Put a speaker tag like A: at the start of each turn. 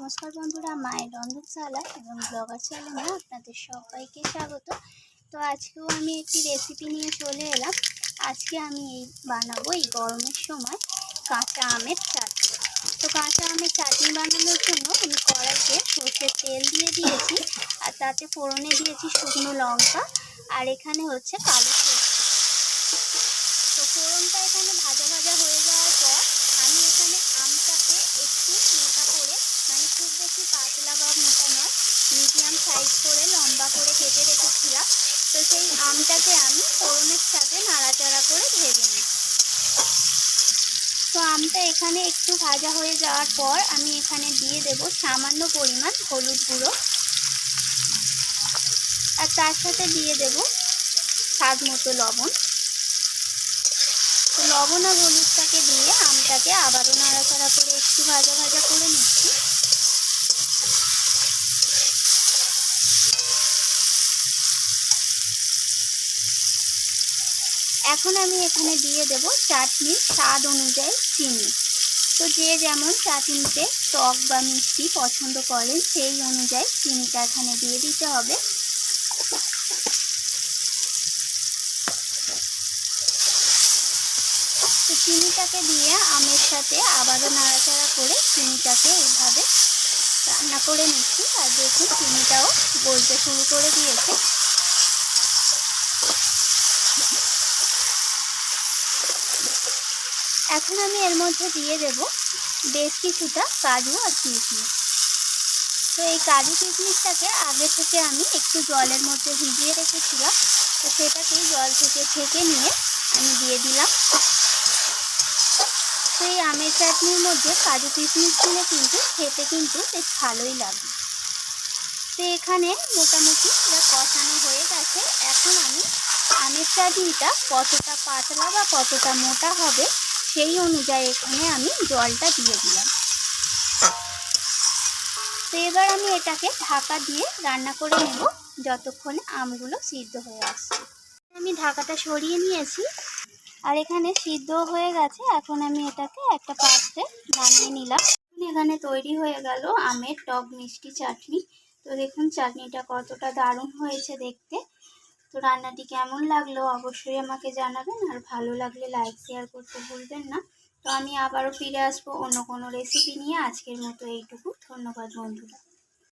A: নমস্কার বন্ধুরা, মায়ের রন্ধনশালা এবং ব্লগার চ্যানেলে আপনাদের সবাইকে স্বাগত। তো আজকেও আমি একটি রেসিপি নিয়ে চলে এলাম। আজকে আমি বানাবো এই গরমের সময় কাঁচা আমের চাটনি। তো কাঁচা আমের চাটনি বানানোর জন্য আমি কড়াইতে সর্ষের তেল দিয়ে দিয়েছি, আর তাতে ফোড়নে দিয়েছি শুকনো লঙ্কা, আর এখানে হচ্ছে কালো সরষে। তো ফোড়নটা এখানে ভাজা ভাজা হয়ে যাওয়ার পর আমি এখানে আমটাকে একটু মোটা করে, মানে খুব বেশি পাতলা বা মোটা নয়, মিডিয়াম সাইজ করে লম্বা করে কেটে রেখেছিলাম। তো সেই আমটাকে আমি ফোড়নের সাথে নাড়াচাড়া করে ভেজে নিই। তো আমটা এখানে একটু ভাজা হয়ে যাওয়ার পর আমি এখানে দিয়ে দেব সামান্য পরিমাণ হলুদ গুঁড়ো, আর তার সাথে দিয়ে দেব স্বাদ মতো লবণ। তো লবণ আর হলুদটাকে দিয়ে আমটাকে আবারও নাড়াচাড়া করে একটু ভাজা ভাজা করে নিচ্ছি। এখন আমি এখানে দিয়ে দেব চাটনির স্বাদ অনুযায়ী চিনি। তো যে যেমন চাটনিতে টক বা মিষ্টি পছন্দ করেন সেই অনুযায়ী চিনিটা এখানে দিয়ে দিতে হবে। তো চিনিটাকে দিয়ে আমের সাথে আবারও নাড়াচাড়া করে চিনিটাকে এইভাবে রান্না করে নিচ্ছি। আর দেখুন চিনিটাও গলতে শুরু করে দিয়েছে। এখন আমি এর মধ্যে দিয়ে দেব বেশ কিছুটা কাজু আর কিশমিশ। তো এই কাজু কিশমিশটাকে আগে থেকে আমি একটু জলের মধ্যে ভিজিয়ে রেখেছিলাম, তো সেটাকেই জল থেকে ছেঁকে নিয়ে আমি দিয়ে দিলাম। তো এই আমের চাটনির মধ্যে কাজু কিশমিশ দিলে কিন্তু খেতে কিন্তু বেশ ভালোই লাগে। তো এখানে মোটামুটি এটা কষানো হয়ে গেছে। এখন আমি আমের চাটনিটা কতটা পাতলা বা কতটা মোটা হবে সেই অনুযায়ী এখানে আমি জলটা দিয়ে দিলাম। তো এবার আমি এটাকে ঢাকা দিয়ে রান্না করে নেব যতক্ষণে আমগুলো সিদ্ধ হয়ে আসছে। আমি ঢাকাটা সরিয়ে নিয়েছি, আর এখানে সিদ্ধ হয়ে গেছে। এখন আমি এটাকে একটা পাত্রে নামিয়ে নিলাম। এখানে তৈরি হয়ে গেল আমের টক মিষ্টি চাটনি। তো দেখুন চাটনিটা কতটা দারুণ হয়েছে দেখতে। তো রান্নাটি কেমন লাগলো অবশ্যই আমাকে জানাবেন, আর ভালো লাগলে লাইক শেয়ার করতে ভুলবেন না। তো আমি আবারও ফিরে আসবো অন্য কোনো রেসিপি নিয়ে। আজকের মতো এইটুকু। ধন্যবাদ বন্ধুরা।